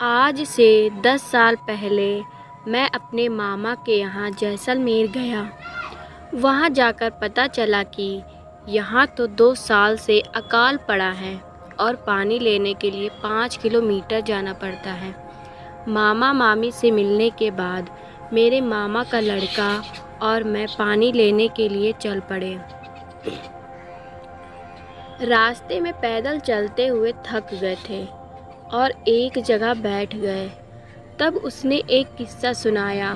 आज से 10 साल पहले मैं अपने मामा के यहाँ जैसलमेर गया। वहाँ जाकर पता चला कि यहाँ तो 2 साल से अकाल पड़ा है और पानी लेने के लिए 5 किलोमीटर जाना पड़ता है। मामा मामी से मिलने के बाद मेरे मामा का लड़का और मैं पानी लेने के लिए चल पड़े। रास्ते में पैदल चलते हुए थक गए थे और एक जगह बैठ गए। तब उसने एक किस्सा सुनाया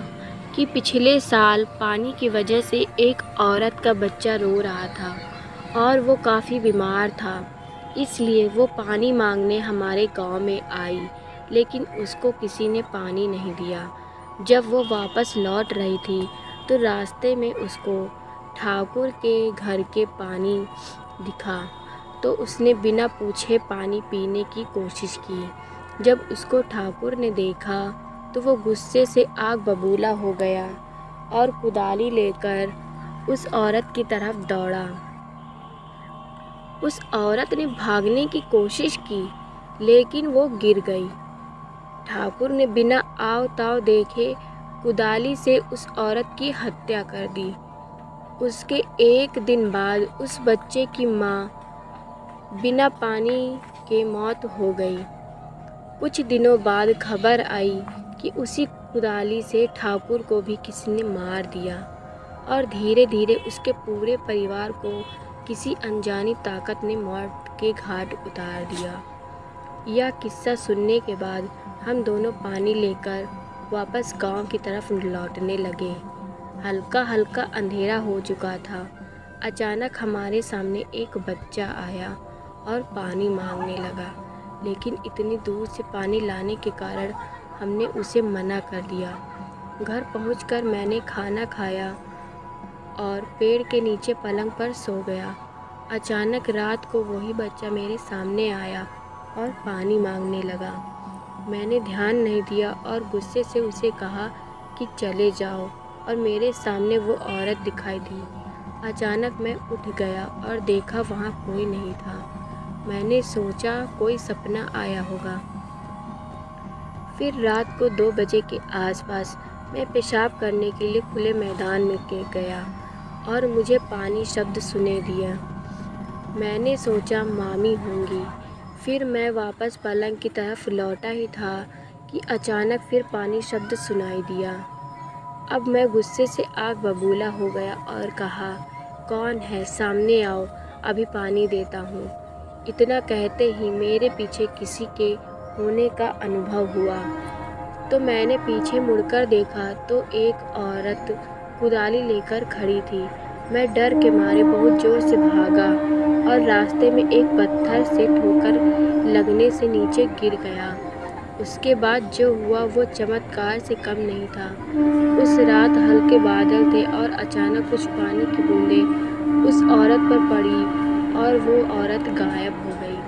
कि पिछले साल पानी की वजह से एक औरत का बच्चा रो रहा था और वो काफ़ी बीमार था। इसलिए वो पानी मांगने हमारे गांव में आई, लेकिन उसको किसी ने पानी नहीं दिया। जब वो वापस लौट रही थी तो रास्ते में उसको ठाकुर के घर के पानी दिखा, तो उसने बिना पूछे पानी पीने की कोशिश की। जब उसको ठाकुर ने देखा तो वो गुस्से से आग बबूला हो गया और कुदाली लेकर उस औरत की तरफ दौड़ा। उस औरत ने भागने की कोशिश की, लेकिन वो गिर गई। ठाकुर ने बिना आव ताव देखे कुदाली से उस औरत की हत्या कर दी। उसके एक दिन बाद उस बच्चे की माँ बिना पानी के मौत हो गई। कुछ दिनों बाद खबर आई कि उसी कुदाली से ठाकुर को भी किसी ने मार दिया और धीरे धीरे उसके पूरे परिवार को किसी अनजानी ताकत ने मौत के घाट उतार दिया। यह किस्सा सुनने के बाद हम दोनों पानी लेकर वापस गांव की तरफ लौटने लगे। हल्का हल्का अंधेरा हो चुका था। अचानक हमारे सामने एक बच्चा आया और पानी मांगने लगा, लेकिन इतनी दूर से पानी लाने के कारण हमने उसे मना कर दिया। घर पहुंचकर मैंने खाना खाया और पेड़ के नीचे पलंग पर सो गया। अचानक रात को वही बच्चा मेरे सामने आया और पानी मांगने लगा। मैंने ध्यान नहीं दिया और गुस्से से उसे कहा कि चले जाओ, और मेरे सामने वो औरत दिखाई दी। अचानक मैं उठ गया और देखा वहाँ कोई नहीं था। मैंने सोचा कोई सपना आया होगा। फिर रात को 2 बजे के आसपास मैं पेशाब करने के लिए खुले मैदान में गया और मुझे पानी शब्द सुने दिया। मैंने सोचा मामी होंगी। फिर मैं वापस पलंग की तरफ लौटा ही था कि अचानक फिर पानी शब्द सुनाई दिया। अब मैं गुस्से से आग बबूला हो गया और कहा, कौन है, सामने आओ, अभी पानी देता हूँ। इतना कहते ही मेरे पीछे किसी के होने का अनुभव हुआ, तो मैंने पीछे मुड़कर देखा तो एक औरत कुदाली लेकर खड़ी थी। मैं डर के मारे बहुत जोर से भागा और रास्ते में एक पत्थर से ठोकर लगने से नीचे गिर गया। उसके बाद जो हुआ वो चमत्कार से कम नहीं था। उस रात हल्के बादल थे और अचानक कुछ पानी की बूंदें उस औरत पर पड़ी और वो औरत गायब हो गई।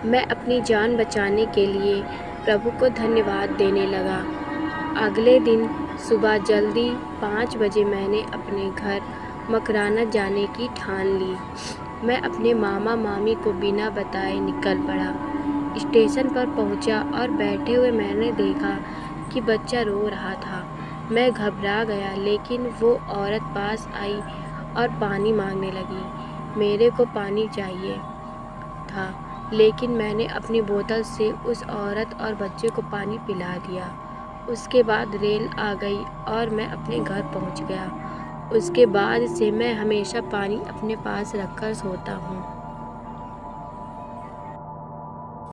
मैं अपनी जान बचाने के लिए प्रभु को धन्यवाद देने लगा। अगले दिन सुबह जल्दी 5 बजे मैंने अपने घर मकराना जाने की ठान ली। मैं अपने मामा मामी को बिना बताए निकल पड़ा। स्टेशन पर पहुंचा और बैठे हुए मैंने देखा कि बच्चा रो रहा था। मैं घबरा गया, लेकिन वो औरत पास आई और पानी मांगने लगी। मेरे को पानी चाहिए था, लेकिन मैंने अपनी बोतल से उस औरत और बच्चे को पानी पिला दिया। उसके बाद रेल आ गई और मैं अपने घर पहुंच गया। उसके बाद से मैं हमेशा पानी अपने पास रखकर सोता हूँ।